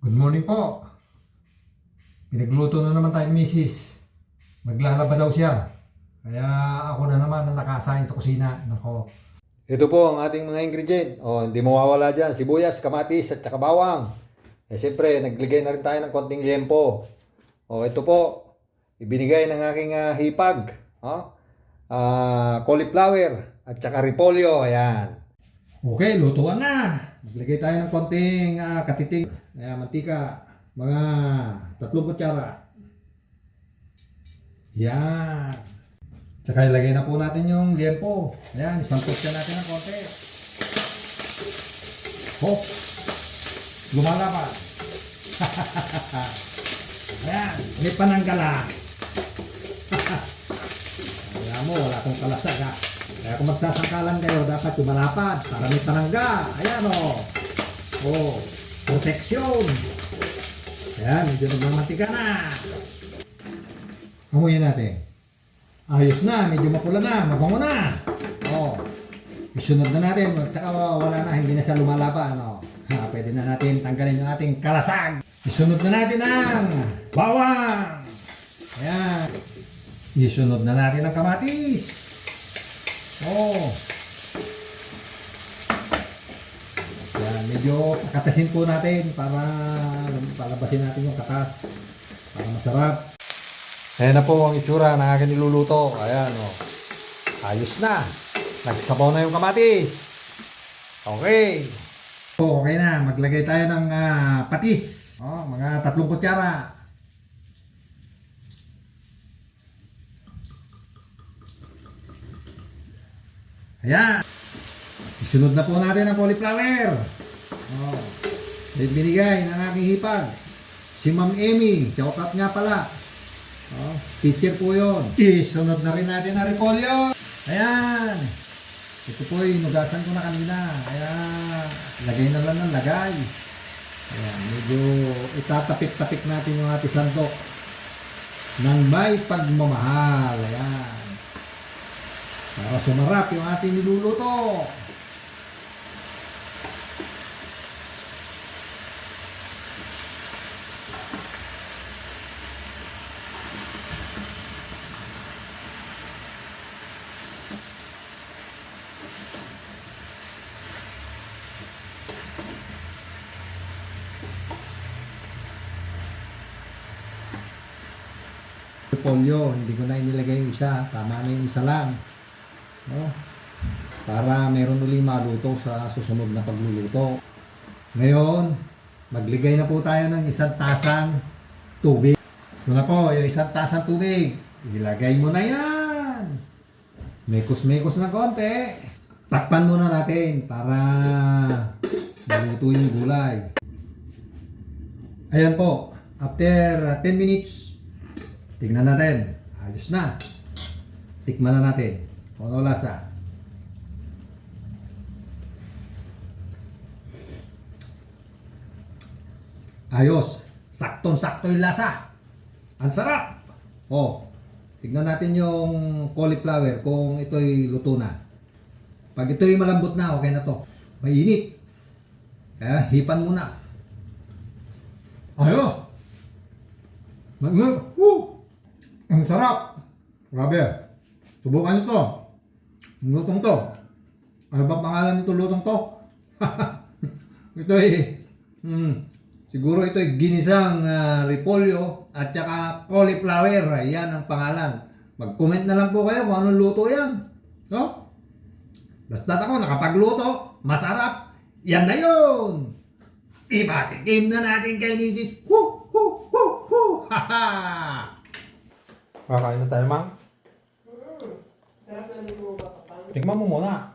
Good morning po. Pinagluto na naman tayo ni Mrs. Maglalaba daw siya. Kaya ako na naman ang nakasahin sa kusina. Nako. Ito po ang ating mga ingredient. Hindi mawawala dyan. Sibuyas, kamatis at saka bawang. Siyempre, nagligay na rin tayo ng konting liempo. Ito po. Ibinigay ng aking hipag. Cauliflower at saka repolyo. Ayan. Okay, lutuan na. Maglagay tayo ng konting katiting. Mantika. Mga 3 kutsara. Yan. Tsaka ilagay na po natin yung liempo. Ayan, isampot siya natin ng konti. Hop! Lumalaban. Ayan, may pananggala. Ayan mo, wala akong kalasag ha. Kaya kung magsasangkalan kayo, dapat lumalapad para may panangga. Ayan o. Proteksyon. Ayan, medyo nagmamantika na. Amuyin natin. Ayos na, medyo mapula na, mabango na. Isunod na natin, saka wala na, hindi na siya lumalaban. Pwede na natin tanggalin yung ating kalasag. Isunod na natin ang bawang. Ayan. Isunod na natin ang kamatis. Ayan, medyo katasin po natin para palabasin natin yung katas. Para masarap. Ayan na po ang itsura ng aking niluluto. Ayan ayos na. Nagsabaw na yung kamatis. Okay. Okay na. Maglagay tayo ng patis. Mga 3 kutsara. Ayan. Isunod na po natin ang cauliflower. Binigay ng aking hipag. Si Ma'am Emmy. Shoutout nga pala. Teacher po yun. Isunod na rin natin ang repolyo. Ayan. Ito po inugasan ko na kanina. Ayan. Lagay na lang ng lagay. Ayan. Medyo itatapik-tapik natin yung ating sandok ng may pagmamahal. Ayan. Para sumarap yung ating niluluto. Repolyo, hindi ko na inilagay yung isa, tama na yung isa lang. Para meron ulit maluto sa susunod na pagluluto. Ngayon, magligay na po tayo ng 1 tasang tubig. Ito na po, yung 1 tasang tubig. Ilagay mo na yan. Mekos-mekos na konti. Takpan muna natin para maluto yung gulay. Ayan po, after 10 minutes, tignan natin. Ayos na. Tikman na natin. Kung ano lasa. Ayos. Saktong-sakto yung lasa. Ang sarap. Tignan natin yung cauliflower kung ito'y luto na. Pag ito'y malambot na, okay na to. Mainit. Kaya hipan muna. Ayos. Ang sarap. Grabe. Subukan nyo to. Ang lutong to. Ano ba pangalan nito lutong to? Ito siguro ito ay ginisang repolyo at saka cauliflower. Yan ang pangalan. Mag-comment na lang po kayo kung anong luto yan. Basta ako nakapagluto. Masarap. Yan na yun. Ipatikim na natin kay Mrs. Kakain na tayo, Mang. Sarap na nito ba, Papa? Tikman mo muna.